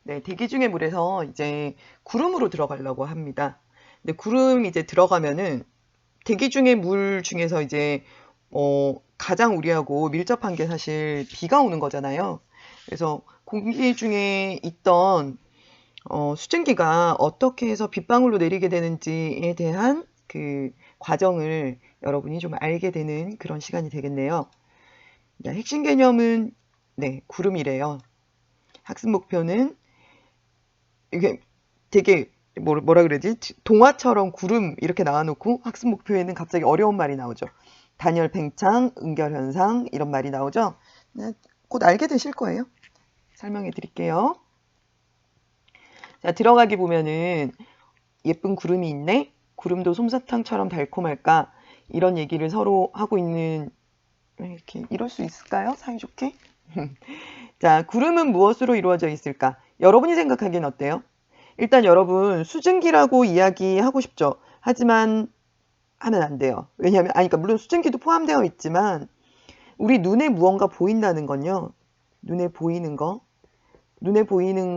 네, 대기 중의 물에서 이제 구름으로 들어가려고 합니다. 근데 구름이 이제 들어가면은 대기 중의 물 중에서 이제 가장 우리하고 밀접한 게 사실 비가 오는 거잖아요. 그래서 공기 중에 있던 수증기가 어떻게 해서 빗방울로 내리게 되는지에 대한 그 과정을 여러분이 좀 알게 되는 그런 시간이 되겠네요. 자, 핵심 개념은 네, 구름이래요. 학습 목표는 이게 되게 뭐라 그러지? 동화처럼 구름 이렇게 나와놓고 학습 목표에는 갑자기 어려운 말이 나오죠. 단열 팽창, 응결 현상 이런 말이 나오죠. 네, 곧 알게 되실 거예요. 설명해 드릴게요. 자, 들어가기 보면은 예쁜 구름이 있네. 구름도 솜사탕처럼 달콤할까? 이런 얘기를 서로 하고 있는 이렇게 이럴 수 있을까요? 사이좋게? 자, 구름은 무엇으로 이루어져 있을까? 여러분이 생각하기엔 어때요? 일단 여러분 수증기라고 이야기하고 싶죠. 하지만 하면 안 돼요. 왜냐하면 그러니까 물론 수증기도 포함되어 있지만 우리 눈에 무언가 보인다는 건요. 눈에 보이는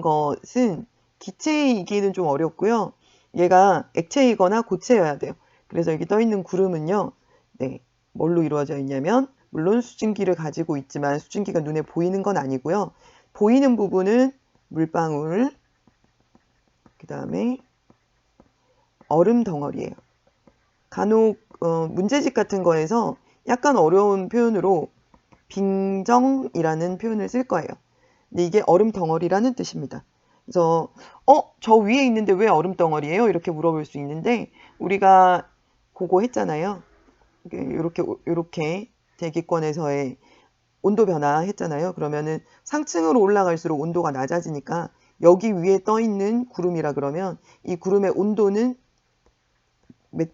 것은 기체이기는 좀 어렵고요. 얘가 액체이거나 고체여야 돼요. 그래서 여기 떠 있는 구름은요. 네, 뭘로 이루어져 있냐면 물론 수증기를 가지고 있지만 수증기가 눈에 보이는 건 아니고요. 보이는 부분은 물방울, 그 다음에 얼음 덩어리예요. 간혹 문제집 같은 거에서 약간 어려운 표현으로 빙정이라는 표현을 쓸 거예요. 근데 이게 얼음 덩어리라는 뜻입니다. 그래서 저 위에 있는데 왜 얼음 덩어리예요? 이렇게 물어볼 수 있는데 우리가 그거 했잖아요. 이렇게 대기권에서의 온도 변화 했잖아요. 그러면은 상층으로 올라갈수록 온도가 낮아지니까 여기 위에 떠 있는 구름이라 그러면 이 구름의 온도는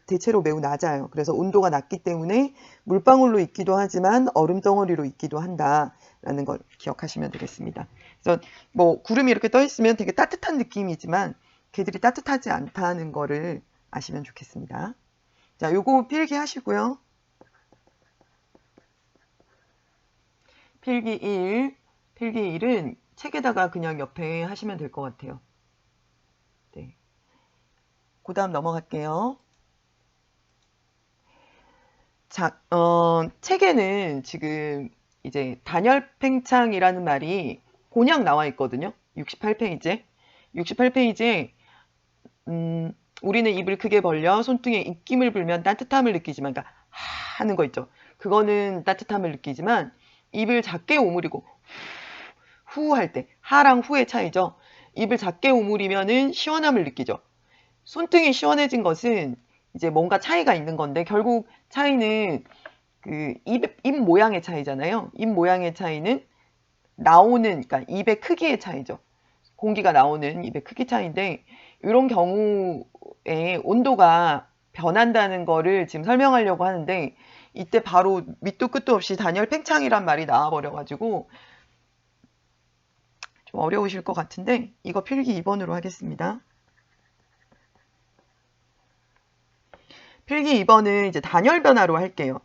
대체로 매우 낮아요. 그래서 온도가 낮기 때문에 물방울로 있기도 하지만 얼음 덩어리로 있기도 한다라는 걸 기억하시면 되겠습니다. 그래서 뭐 구름이 이렇게 떠 있으면 되게 따뜻한 느낌이지만 걔들이 따뜻하지 않다는 거를 아시면 좋겠습니다. 자, 요거 필기하시고요. 필기 1은 책에다가 그냥 옆에 하시면 될 것 같아요. 네. 그 다음 넘어갈게요. 자, 책에는 지금 이제 단열팽창이라는 말이 곤약 나와 있거든요. 68페이지에. 68페이지에, 우리는 입을 크게 벌려 손등에 입김을 불면 따뜻함을 느끼지만, 그러니까, 하는 거 있죠. 그거는 따뜻함을 느끼지만, 입을 작게 오므리고, 후 할 때, 하랑 후의 차이죠. 입을 작게 오므리면은 시원함을 느끼죠. 손등이 시원해진 것은 이제 뭔가 차이가 있는 건데 결국 차이는 그 입 모양의 차이잖아요. 입 모양의 차이는 그러니까 입의 크기의 차이죠. 공기가 나오는 입의 크기 차이인데 이런 경우에 온도가 변한다는 거를 지금 설명하려고 하는데 이때 바로 밑도 끝도 없이 단열 팽창이란 말이 나와버려가지고 좀 어려우실 것 같은데 이거 필기 2번으로 하겠습니다. 필기 2번은 이제 단열 변화로 할게요.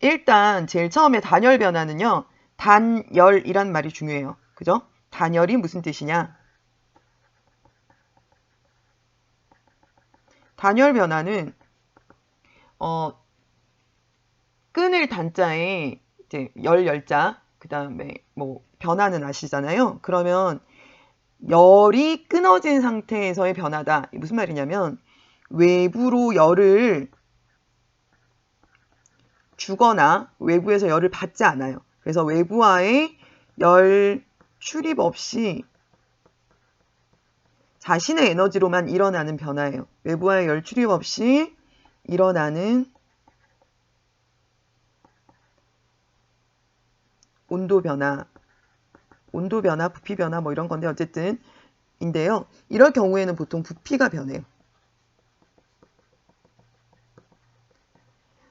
일단 제일 처음에 단열 변화는요. 단열이란 말이 중요해요. 그죠? 단열이 무슨 뜻이냐? 단열 변화는 끈을 단자에 이제 열자 그다음에 뭐 변화는 아시잖아요. 그러면 열이 끊어진 상태에서의 변화다. 무슨 말이냐면 외부로 열을 주거나 외부에서 열을 받지 않아요. 그래서 외부와의 열 출입 없이 자신의 에너지로만 일어나는 변화예요. 외부와의 열 출입 없이 일어나는 온도 변화, 부피 변화 뭐 이런 건데 어쨌든 인데요. 이럴 경우에는 보통 부피가 변해요.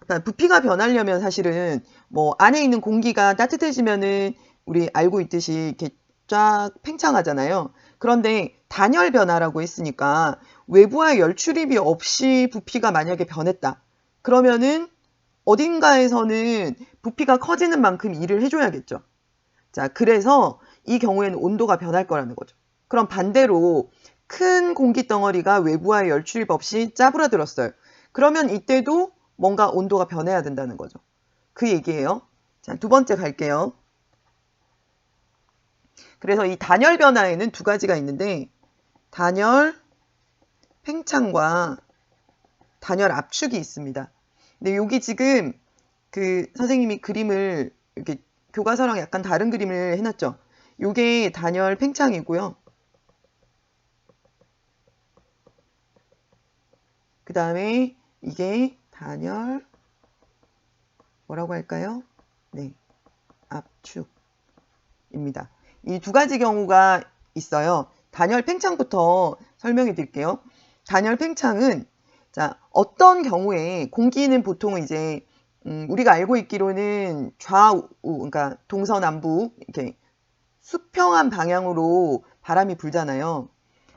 그러니까 부피가 변하려면 사실은 뭐 안에 있는 공기가 따뜻해지면은 우리 알고 있듯이 이렇게 쫙 팽창하잖아요. 그런데 단열 변화라고 했으니까 외부의 열 출입이 없이 부피가 만약에 변했다. 그러면은 어딘가에서는 부피가 커지는 만큼 일을 해줘야겠죠. 자, 그래서 이 경우에는 온도가 변할 거라는 거죠. 그럼 반대로 큰 공기 덩어리가 외부와의 열 출입 없이 짜부라들었어요. 그러면 이때도 뭔가 온도가 변해야 된다는 거죠. 그 얘기예요. 자, 두 번째 갈게요. 그래서 이 단열 변화에는 두 가지가 있는데 단열 팽창과 단열 압축이 있습니다. 근데 여기 지금 그 선생님이 그림을 이렇게 교과서랑 약간 다른 그림을 해놨죠. 요게 단열 팽창이고요. 그 다음에 이게 단열 뭐라고 할까요? 네, 압축입니다. 이 두 가지 경우가 있어요. 단열 팽창부터 설명해 드릴게요. 단열 팽창은 자, 어떤 경우에 공기는 보통 이제 우리가 알고 있기로는 좌우, 그러니까 동서남북 이렇게 수평한 방향으로 바람이 불잖아요.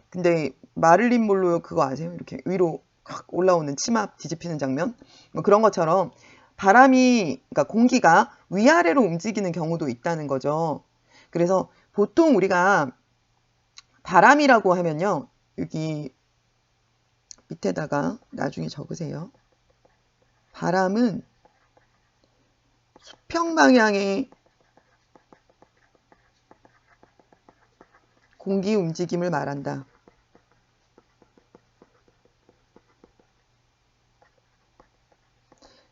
근데 마를린 몰로 그거 아세요? 이렇게 위로 확 올라오는 치마 뒤집히는 장면? 뭐 그런 것처럼 바람이, 그러니까 공기가 위아래로 움직이는 경우도 있다는 거죠. 그래서 보통 우리가 바람이라고 하면요. 여기 밑에다가 나중에 적으세요. 바람은 수평 방향의 공기 움직임을 말한다.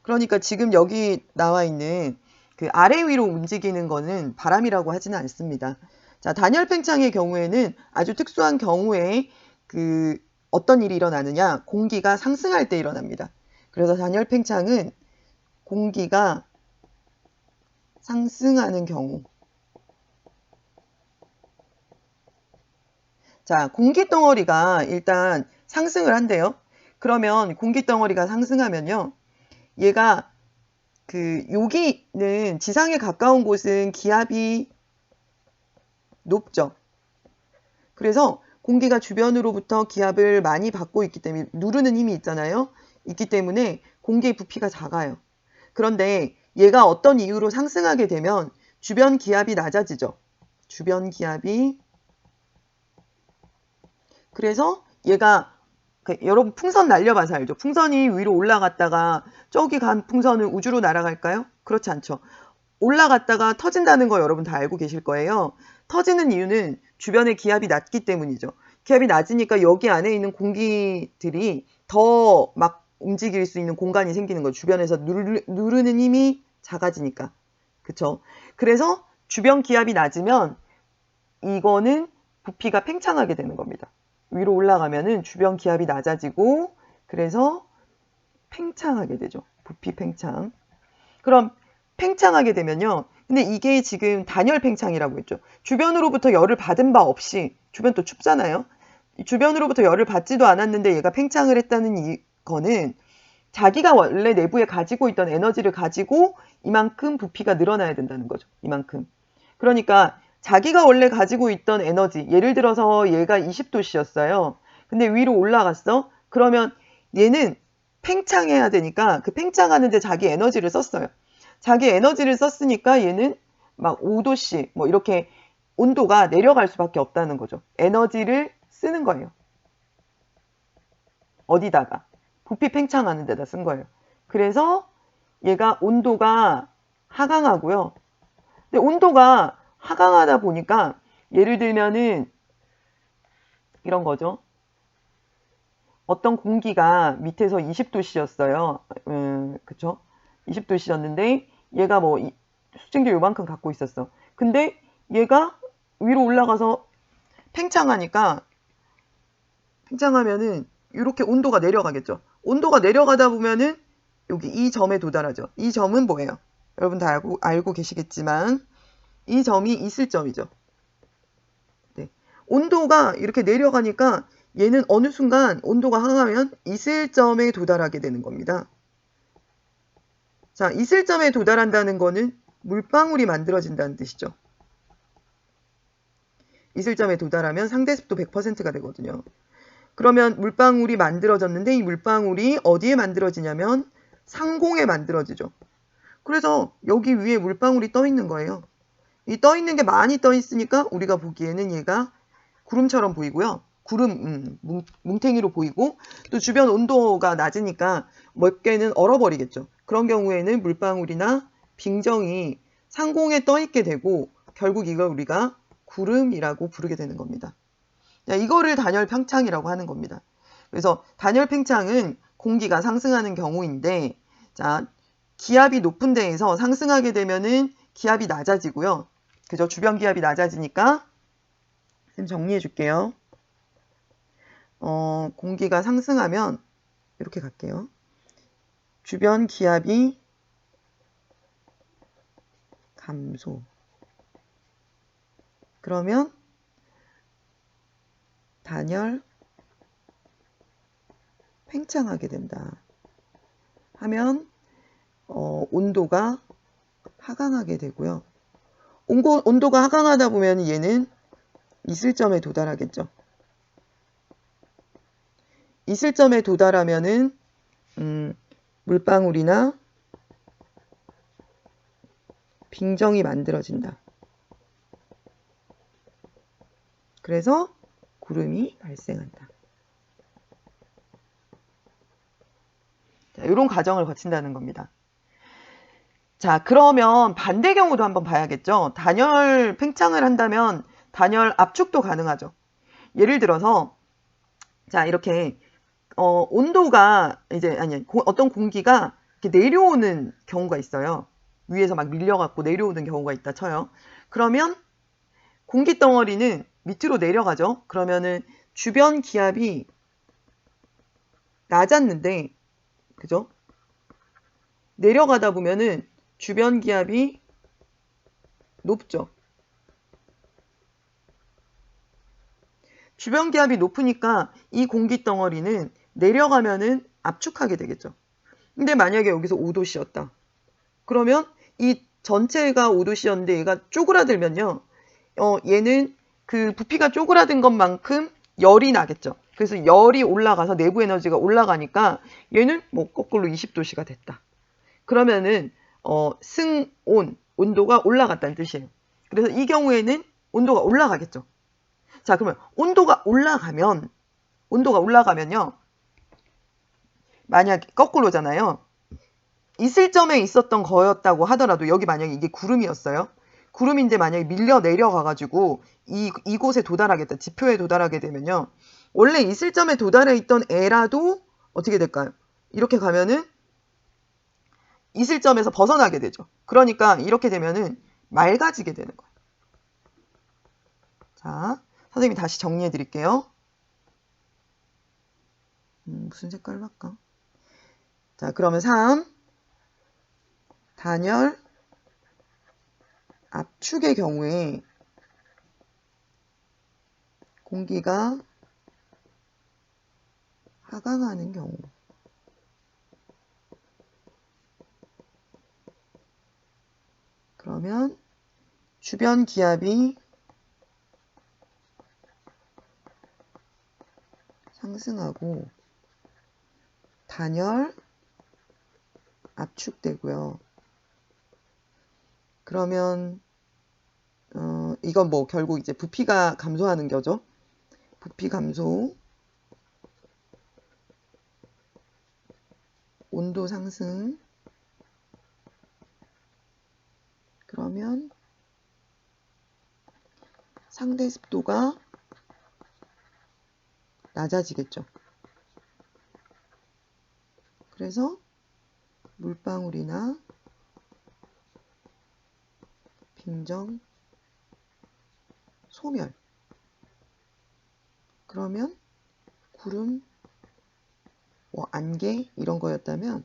그러니까 지금 여기 나와 있는 그 아래 위로 움직이는 거는 바람이라고 하지는 않습니다. 자, 단열 팽창의 경우에는 아주 특수한 경우에 그 어떤 일이 일어나느냐? 공기가 상승할 때 일어납니다. 그래서 단열 팽창은 공기가 상승하는 경우. 자, 공기 덩어리가 일단 상승을 한대요. 그러면 공기 덩어리가 상승하면요. 얘가 여기는 지상에 가까운 곳은 기압이 높죠. 그래서 공기가 주변으로부터 기압을 많이 받고 있기 때문에 누르는 힘이 있잖아요. 있기 때문에 공기의 부피가 작아요. 그런데 얘가 어떤 이유로 상승하게 되면 주변 기압이 낮아지죠. 주변 기압이. 그래서 얘가 여러분 풍선 날려봐서 알죠. 풍선이 위로 올라갔다가 저기 간 풍선은 우주로 날아갈까요? 그렇지 않죠. 올라갔다가 터진다는 거 여러분 다 알고 계실 거예요. 터지는 이유는 주변의 기압이 낮기 때문이죠. 기압이 낮으니까 여기 안에 있는 공기들이 더 막 움직일 수 있는 공간이 생기는 거죠. 주변에서 누르는 힘이 작아지니까. 그쵸? 그래서 주변 기압이 낮으면 이거는 부피가 팽창하게 되는 겁니다. 위로 올라가면은 주변 기압이 낮아지고 그래서 팽창하게 되죠. 부피 팽창. 그럼 팽창하게 되면요. 근데 이게 지금 단열 팽창이라고 했죠. 주변으로부터 열을 받은 바 없이, 주변 또 춥잖아요. 주변으로부터 열을 받지도 않았는데 얘가 팽창을 했다는 이거는 자기가 원래 내부에 가지고 있던 에너지를 가지고 이만큼 부피가 늘어나야 된다는 거죠. 이만큼. 그러니까 자기가 원래 가지고 있던 에너지, 예를 들어서 얘가 20도씨였어요. 근데 위로 올라갔어? 그러면 얘는 팽창해야 되니까 그 팽창하는데 자기 에너지를 썼어요. 자기 에너지를 썼으니까 얘는 막 5도씨 뭐 이렇게 온도가 내려갈 수밖에 없다는 거죠. 에너지를 쓰는 거예요. 어디다가? 부피 팽창하는 데다 쓴 거예요. 그래서 얘가 온도가 하강하고요. 근데 온도가 하강하다 보니까 예를 들면은 이런 거죠. 어떤 공기가 밑에서 20도씨였어요. 그쵸? 20도씨였는데 얘가 뭐 수증기 요만큼 갖고 있었어. 근데 얘가 위로 올라가서 팽창하면은 이렇게 온도가 내려가겠죠. 온도가 내려가다 보면은 여기 이 점에 도달하죠. 이 점은 뭐예요? 여러분 다 알고 계시겠지만 이 점이 있을 점이죠. 네. 온도가 이렇게 내려가니까 얘는 어느 순간 온도가 하강하면 있을 점에 도달하게 되는 겁니다. 자, 있을 점에 도달한다는 거는 물방울이 만들어진다는 뜻이죠. 있을 점에 도달하면 상대 습도 100%가 되거든요. 그러면 물방울이 만들어졌는데 이 물방울이 어디에 만들어지냐면 상공에 만들어지죠. 그래서 여기 위에 물방울이 떠 있는 거예요. 이 떠 있는 게 많이 떠 있으니까 우리가 보기에는 얘가 구름처럼 보이고요. 뭉탱이로 보이고 또 주변 온도가 낮으니까 몇 개는 얼어버리겠죠. 그런 경우에는 물방울이나 빙정이 상공에 떠 있게 되고 결국 이걸 우리가 구름이라고 부르게 되는 겁니다. 자, 이거를 단열 팽창이라고 하는 겁니다. 그래서 단열 팽창은 공기가 상승하는 경우인데, 자, 기압이 높은 데에서 상승하게 되면은 기압이 낮아지고요. 그죠? 주변 기압이 낮아지니까 좀 정리해 줄게요. 공기가 상승하면 이렇게 갈게요. 주변 기압이 감소. 그러면 단열 팽창하게 된다. 하면 온도가 하강하게 되고요. 온도가 하강하다 보면 얘는 이슬점에 도달하겠죠. 이슬점에 도달하면은 물방울이나 빙정이 만들어진다. 그래서 구름이 발생한다. 자, 이런 과정을 거친다는 겁니다. 자, 그러면 반대 경우도 한번 봐야겠죠. 단열 팽창을 한다면 단열 압축도 가능하죠. 예를 들어서 자, 이렇게 온도가 이제 어떤 공기가 이렇게 내려오는 경우가 있어요. 위에서 막 밀려갖고 내려오는 경우가 있다 쳐요. 그러면 공기 덩어리는 밑으로 내려가죠. 그러면은 주변 기압이 낮았는데, 그죠? 내려가다 보면은 주변 기압이 높죠. 주변 기압이 높으니까 이 공기 덩어리는 내려가면은 압축하게 되겠죠. 근데 만약에 여기서 5도씨였다. 그러면 이 전체가 5도씨였는데 얘가 쪼그라들면요. 얘는 그 부피가 쪼그라든 것만큼 열이 나겠죠. 그래서 열이 올라가서 내부 에너지가 올라가니까 얘는 뭐 거꾸로 20도씨가 됐다. 그러면은 온도가 올라갔다는 뜻이에요. 그래서 이 경우에는 온도가 올라가겠죠. 자, 그러면 온도가 올라가면요. 만약에 거꾸로잖아요. 이슬점에 있었던 거였다고 하더라도 여기 만약에 이게 구름이었어요. 구름인데 만약에 밀려 내려가가지고 이곳에 도달하겠다. 지표에 도달하게 되면요. 원래 이슬점에 도달해 있던 애라도 어떻게 될까요? 이렇게 가면은 이슬점에서 벗어나게 되죠. 그러니까 이렇게 되면은 맑아지게 되는 거예요. 자, 선생님이 다시 정리해 드릴게요. 무슨 색깔로 할까? 자, 그러면 3. 단열 압축의 경우에 공기가 하강하는 경우. 그러면 주변 기압이 상승하고 단열 압축되고요. 그러면 이건 뭐 결국 이제 부피가 감소하는 거죠. 부피 감소, 온도 상승. 그러면 상대 습도가 낮아지겠죠. 그래서 물방울이나 빙정, 소멸. 그러면 구름, 뭐 안개 이런 거였다면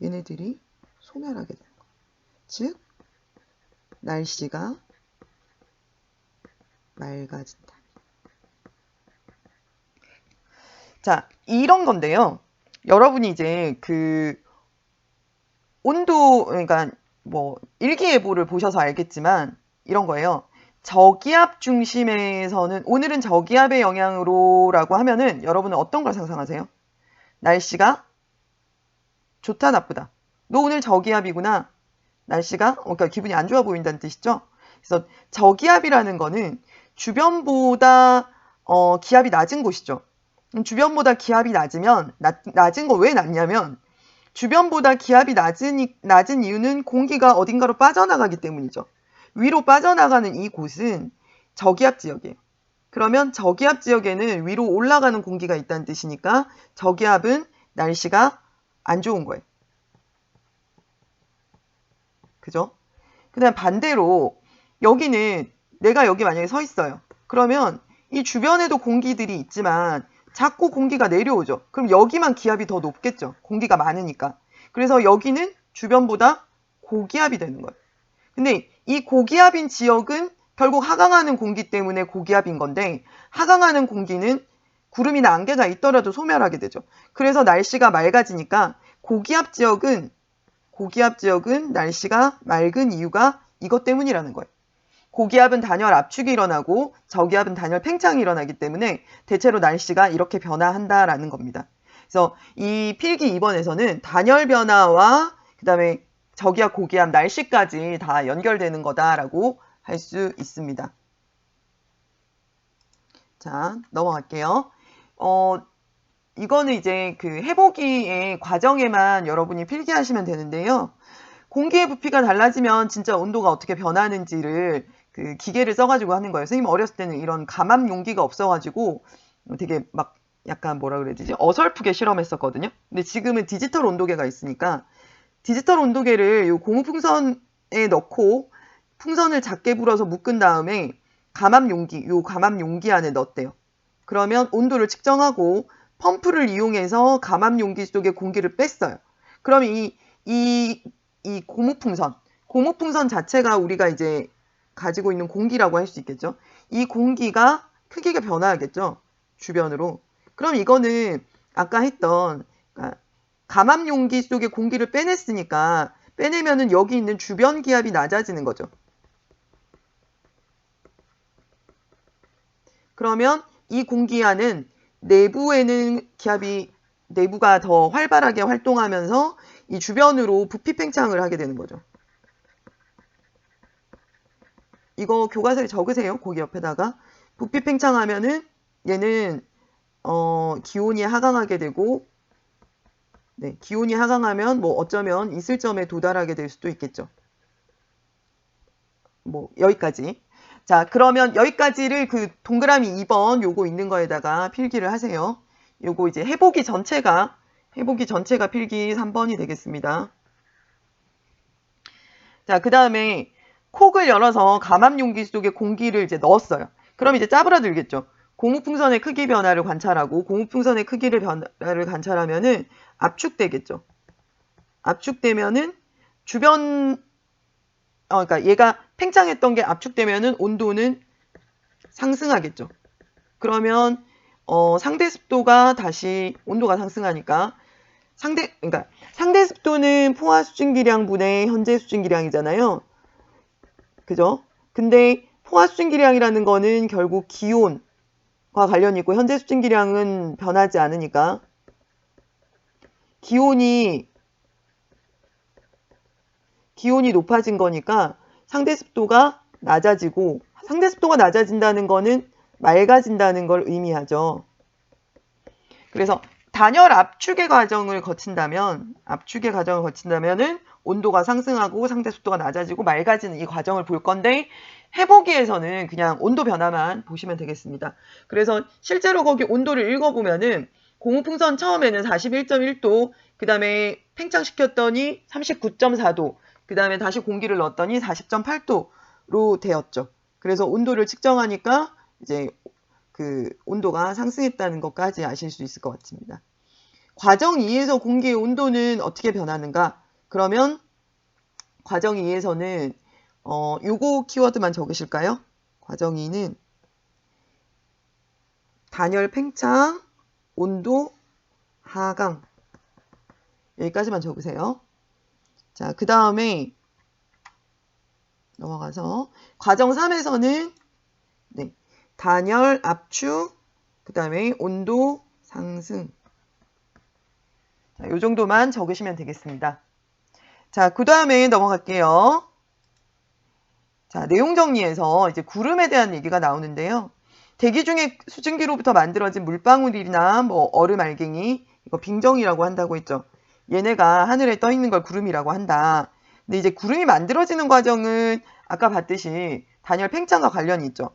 얘네들이 소멸하게 되는 거예요. 즉 날씨가 맑아진다. 자, 이런 건데요. 여러분이 이제 그 온도, 그러니까 뭐 일기예보를 보셔서 알겠지만 이런 거예요. 저기압 중심에서는 오늘은 저기압의 영향으로라고 하면은 여러분은 어떤 걸 상상하세요? 날씨가 좋다 나쁘다. 너 오늘 저기압이구나. 날씨가 그러니까 기분이 안 좋아 보인다는 뜻이죠. 그래서 저기압이라는 거는 주변보다 기압이 낮은 곳이죠. 주변보다 기압이 낮으면, 낮은 거 왜 낮냐면, 주변보다 기압이 낮은 이유는 공기가 어딘가로 빠져나가기 때문이죠. 위로 빠져나가는 이 곳은 저기압 지역이에요. 그러면 저기압 지역에는 위로 올라가는 공기가 있다는 뜻이니까 저기압은 날씨가 안 좋은 거예요. 그죠? 그 다음 반대로 여기는 내가 여기 만약에 서 있어요. 그러면 이 주변에도 공기들이 있지만 자꾸 공기가 내려오죠. 그럼 여기만 기압이 더 높겠죠. 공기가 많으니까. 그래서 여기는 주변보다 고기압이 되는 거예요. 근데 이 고기압인 지역은 결국 하강하는 공기 때문에 고기압인 건데 하강하는 공기는 구름이나 안개가 있더라도 소멸하게 되죠. 그래서 날씨가 맑아지니까 고기압 지역은 날씨가 맑은 이유가 이것 때문이라는 거예요. 고기압은 단열 압축이 일어나고 저기압은 단열 팽창이 일어나기 때문에 대체로 날씨가 이렇게 변화한다라는 겁니다. 그래서 이 필기 2번에서는 단열 변화와 그 다음에 저기압, 고기압, 날씨까지 다 연결되는 거다라고 할 수 있습니다. 자, 넘어갈게요. 이거는 이제 그 해보기의 과정에만 여러분이 필기하시면 되는데요. 공기의 부피가 달라지면 진짜 온도가 어떻게 변하는지를 그 기계를 써가지고 하는 거예요. 선생님 어렸을 때는 이런 감압 용기가 없어가지고 되게 막 약간 뭐라 그래야 되지? 어설프게 실험했었거든요. 근데 지금은 디지털 온도계가 있으니까 디지털 온도계를 요 고무풍선에 넣고 풍선을 작게 불어서 묶은 다음에 감압 용기 안에 넣었대요. 그러면 온도를 측정하고 펌프를 이용해서 감압 용기 속에 공기를 뺐어요. 그럼 이 고무풍선 자체가 우리가 이제 가지고 있는 공기라고 할 수 있겠죠. 이 공기가 크기가 변화하겠죠. 주변으로. 그럼 이거는 아까 했던 감압 용기 속에 공기를 빼냈으니까 빼내면은 여기 있는 주변 기압이 낮아지는 거죠. 그러면 이 공기 안은 내부에는 내부가 더 활발하게 활동하면서 이 주변으로 부피 팽창을 하게 되는 거죠. 이거 교과서에 적으세요. 거기 옆에다가. 부피 팽창하면은 얘는 기온이 하강하게 되고 네, 기온이 하강하면 뭐 어쩌면 있을 점에 도달하게 될 수도 있겠죠. 뭐 여기까지. 자, 그러면 여기까지를 그 동그라미 2번 요거 있는 거에다가 필기를 하세요. 요거 이제 해보기 전체가 필기 3번이 되겠습니다. 자, 그 다음에 콕을 열어서 감압 용기 속에 공기를 이제 넣었어요. 그럼 이제 짜부라들겠죠. 고무풍선의 크기 변화를 관찰하고 고무풍선의 변화를 관찰하면은 압축되겠죠. 압축되면은 그러니까 얘가 팽창했던 게 압축되면은 온도는 상승하겠죠. 그러면 상대 습도가 다시 온도가 상승하니까 그러니까 상대 습도는 포화 수증기량분의 현재 수증기량이잖아요. 그죠? 근데 포화 수증기량이라는 거는 결국 기온과 관련이 있고 현재 수증기량은 변하지 않으니까 기온이 높아진 거니까 상대 습도가 낮아지고 상대 습도가 낮아진다는 거는 맑아진다는 걸 의미하죠. 그래서 단열 압축의 과정을 거친다면은 온도가 상승하고 상대 습도가 낮아지고 맑아지는 이 과정을 볼 건데 해보기에서는 그냥 온도 변화만 보시면 되겠습니다. 그래서 실제로 거기 온도를 읽어보면은 고무풍선 처음에는 41.1도, 그 다음에 팽창시켰더니 39.4도, 그 다음에 다시 공기를 넣었더니 40.8도로 되었죠. 그래서 온도를 측정하니까 이제 그 온도가 상승했다는 것까지 아실 수 있을 것 같습니다. 과정 2에서 공기의 온도는 어떻게 변하는가? 그러면 과정 2에서는 요거 키워드만 적으실까요? 과정 2는 단열 팽창, 온도 하강 여기까지만 적으세요. 자, 그 다음에 넘어가서 과정 3에서는 네, 단열 압축, 그 다음에 온도 상승. 자, 요 정도만 적으시면 되겠습니다. 자, 그 다음에 넘어갈게요. 자, 내용 정리에서 이제 구름에 대한 얘기가 나오는데요. 대기 중에 수증기로부터 만들어진 물방울이나 뭐 얼음 알갱이, 이거 빙정이라고 한다고 했죠. 얘네가 하늘에 떠 있는 걸 구름이라고 한다. 근데 이제 구름이 만들어지는 과정은 아까 봤듯이 단열 팽창과 관련이 있죠.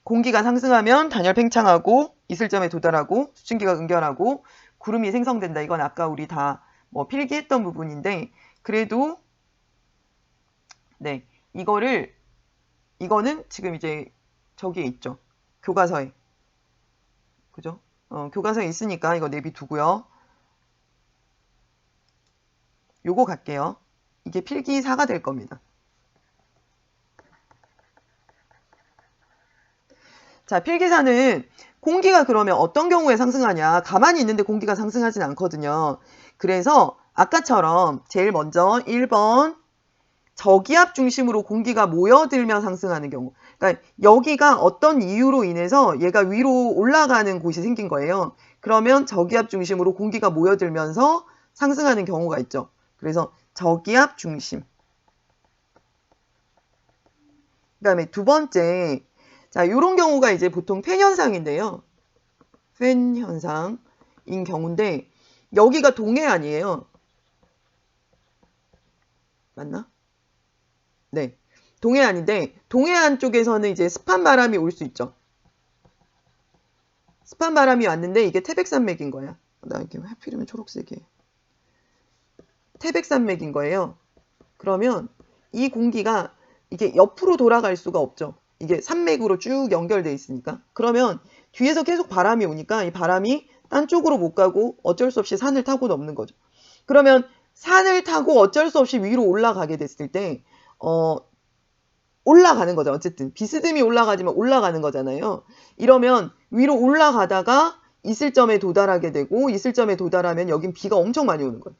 공기가 상승하면 단열 팽창하고 이슬점에 도달하고 수증기가 응결하고 구름이 생성된다. 이건 아까 우리 다 뭐 필기했던 부분인데, 그래도 네, 이거는 지금 이제 저기에 있죠. 교과서에. 그죠? 교과서에 있으니까 이거 내비두고요. 요거 갈게요. 이게 필기 4가 될 겁니다. 자, 필기 4는 공기가 그러면 어떤 경우에 상승하냐. 가만히 있는데 공기가 상승하진 않거든요. 그래서 아까처럼 제일 먼저 1번 저기압 중심으로 공기가 모여들며 상승하는 경우. 그러니까 여기가 어떤 이유로 인해서 얘가 위로 올라가는 곳이 생긴 거예요. 그러면 저기압 중심으로 공기가 모여들면서 상승하는 경우가 있죠. 그래서 저기압 중심. 그 다음에 두 번째, 자, 요런 경우가 이제 보통 팬 현상인데요. 팬 현상인 경우인데, 여기가 동해안이에요. 맞나? 네. 동해안인데, 동해안 쪽에서는 이제 습한 바람이 올 수 있죠. 습한 바람이 왔는데, 이게 태백산맥인 거야. 나 이게 하필이면 초록색이에요. 태백산맥인 거예요. 그러면 이 공기가 이게 옆으로 돌아갈 수가 없죠. 이게 산맥으로 쭉 연결돼 있으니까. 그러면 뒤에서 계속 바람이 오니까 이 바람이 딴 쪽으로 못 가고 어쩔 수 없이 산을 타고 넘는 거죠. 그러면 산을 타고 어쩔 수 없이 위로 올라가게 됐을 때 올라가는 거죠. 어쨌든 비스듬히 올라가지만 올라가는 거잖아요. 이러면 위로 올라가다가 이슬점에 도달하게 되고, 이슬점에 도달하면 여긴 비가 엄청 많이 오는 거예요.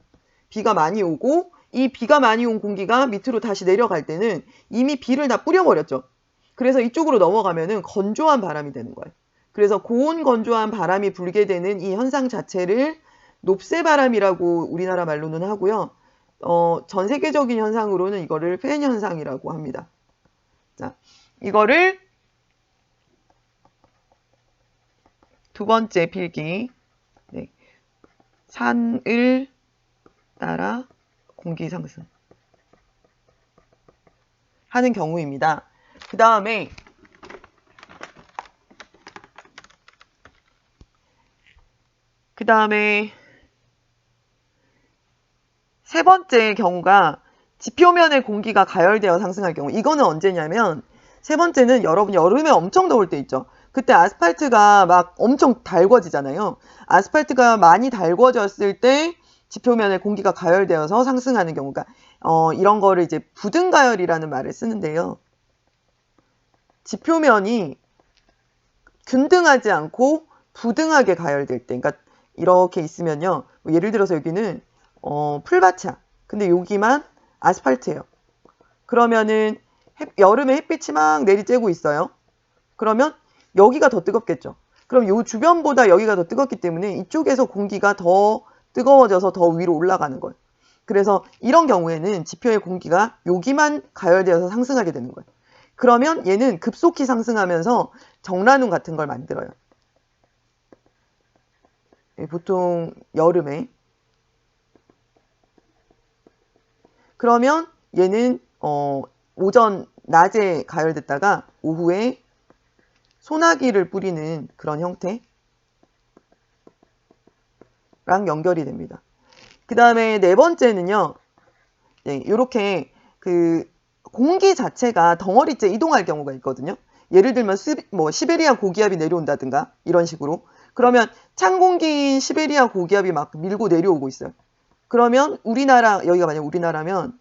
비가 많이 오고, 이 비가 많이 온 공기가 밑으로 다시 내려갈 때는 이미 비를 다 뿌려버렸죠. 그래서 이쪽으로 넘어가면은 건조한 바람이 되는 거예요. 그래서 고온 건조한 바람이 불게 되는 이 현상 자체를 높새바람이라고 우리나라 말로는 하고요. 전 세계적인 현상으로는 이거를 팬 현상이라고 합니다. 자, 이거를 두 번째 필기. 네. 산을 따라 공기 상승 하는 경우입니다. 그 다음에 세 번째 경우가 지표면의 공기가 가열되어 상승할 경우. 이거는 언제냐면, 세 번째는 여러분 여름에 엄청 더울 때 있죠. 그때 아스팔트가 막 엄청 달궈지잖아요. 아스팔트가 많이 달궈졌을 때 지표면의 공기가 가열되어서 상승하는 경우가 이런 거를 이제 부등가열이라는 말을 쓰는데요. 지표면이 균등하지 않고 부등하게 가열될 때, 그러니까 이렇게 있으면요. 예를 들어서 여기는 풀밭이야. 근데 여기만 아스팔트예요. 그러면은 여름에 햇빛이 막 내리쬐고 있어요. 그러면 여기가 더 뜨겁겠죠. 그럼 요 주변보다 여기가 더 뜨겁기 때문에 이쪽에서 공기가 더 뜨거워져서 더 위로 올라가는 거예요. 그래서 이런 경우에는 지표의 공기가 여기만 가열되어서 상승하게 되는 거예요. 그러면 얘는 급속히 상승하면서 정란운 같은 걸 만들어요. 보통 여름에. 그러면 얘는 낮에 가열됐다가 오후에 소나기를 뿌리는 그런 형태랑 연결이 됩니다. 그 다음에 네 번째는요. 네, 이렇게 그 공기 자체가 덩어리째 이동할 경우가 있거든요. 예를 들면 시베리아 고기압이 내려온다든가 이런 식으로. 그러면 찬 공기인 시베리아 고기압이 막 밀고 내려오고 있어요. 그러면 여기가 만약 우리나라면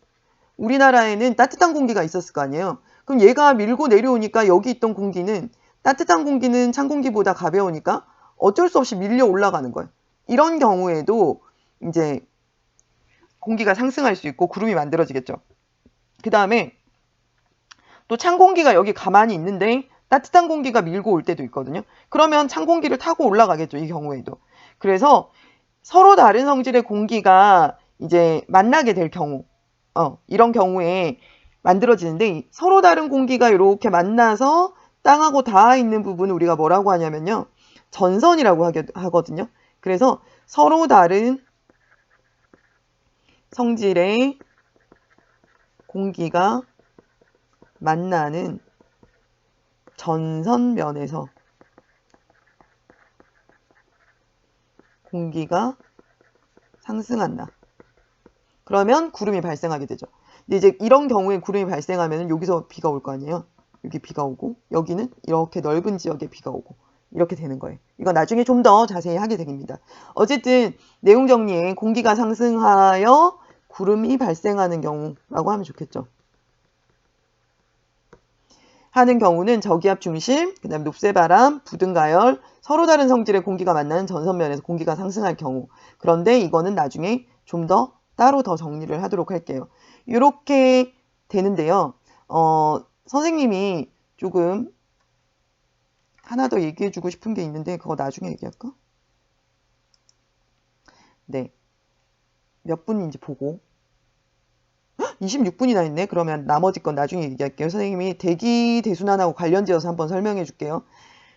우리나라에는 따뜻한 공기가 있었을 거 아니에요. 그럼 얘가 밀고 내려오니까 여기 있던 공기는 따뜻한 공기는 찬 공기보다 가벼우니까 어쩔 수 없이 밀려 올라가는 거예요. 이런 경우에도 이제 공기가 상승할 수 있고 구름이 만들어지겠죠. 그 다음에 또 찬 공기가 여기 가만히 있는데 따뜻한 공기가 밀고 올 때도 있거든요. 그러면 찬 공기를 타고 올라가겠죠. 이 경우에도. 그래서 서로 다른 성질의 공기가 이제 만나게 될 경우, 이런 경우에 만들어지는데 서로 다른 공기가 이렇게 만나서 땅하고 닿아 있는 부분을 우리가 뭐라고 하냐면요. 전선이라고 하거든요. 그래서 서로 다른 성질의 공기가 만나는 전선면에서 공기가 상승한다. 그러면 구름이 발생하게 되죠. 근데 이제 이런 경우에 구름이 발생하면 여기서 비가 올 거 아니에요. 여기 비가 오고 여기는 이렇게 넓은 지역에 비가 오고 이렇게 되는 거예요. 이거 나중에 좀 더 자세히 하게 됩니다. 어쨌든 내용 정리에 공기가 상승하여 구름이 발생하는 경우라고 하면 좋겠죠. 하는 경우는 저기압 중심, 그 다음에 높새바람, 부등가열, 서로 다른 성질의 공기가 만나는 전선면에서 공기가 상승할 경우. 그런데 이거는 나중에 좀 더 따로 더 정리를 하도록 할게요. 이렇게 되는데요. 선생님이 조금 하나 더 얘기해주고 싶은 게 있는데 그거 나중에 얘기할까? 네. 몇 분인지 보고. 26분이나 있네. 그러면 나머지 건 나중에 얘기할게요. 선생님이 대기 대순환하고 관련지어서 한번 설명해 줄게요.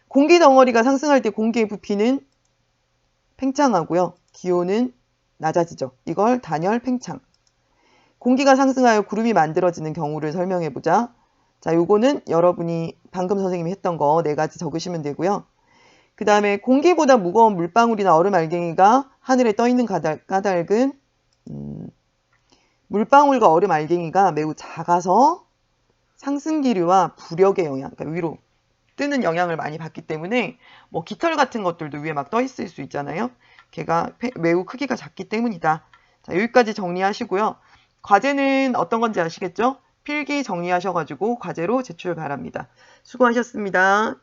공기 덩어리가 상승할 때 공기의 부피는 팽창하고요. 기온은 낮아지죠. 이걸 단열 팽창. 공기가 상승하여 구름이 만들어지는 경우를 설명해 보자. 자, 요거는 여러분이 방금 선생님이 했던 거 4가지 적으시면 되고요. 그 다음에 공기보다 무거운 물방울이나 얼음 알갱이가 하늘에 떠 있는 까닭은 물방울과 얼음 알갱이가 매우 작아서 상승기류와 부력의 영향, 그러니까 위로 뜨는 영향을 많이 받기 때문에 뭐 깃털 같은 것들도 위에 막 떠 있을 수 있잖아요. 걔가 매우 크기가 작기 때문이다. 자, 여기까지 정리하시고요. 과제는 어떤 건지 아시겠죠? 필기 정리하셔가지고 과제로 제출 바랍니다. 수고하셨습니다.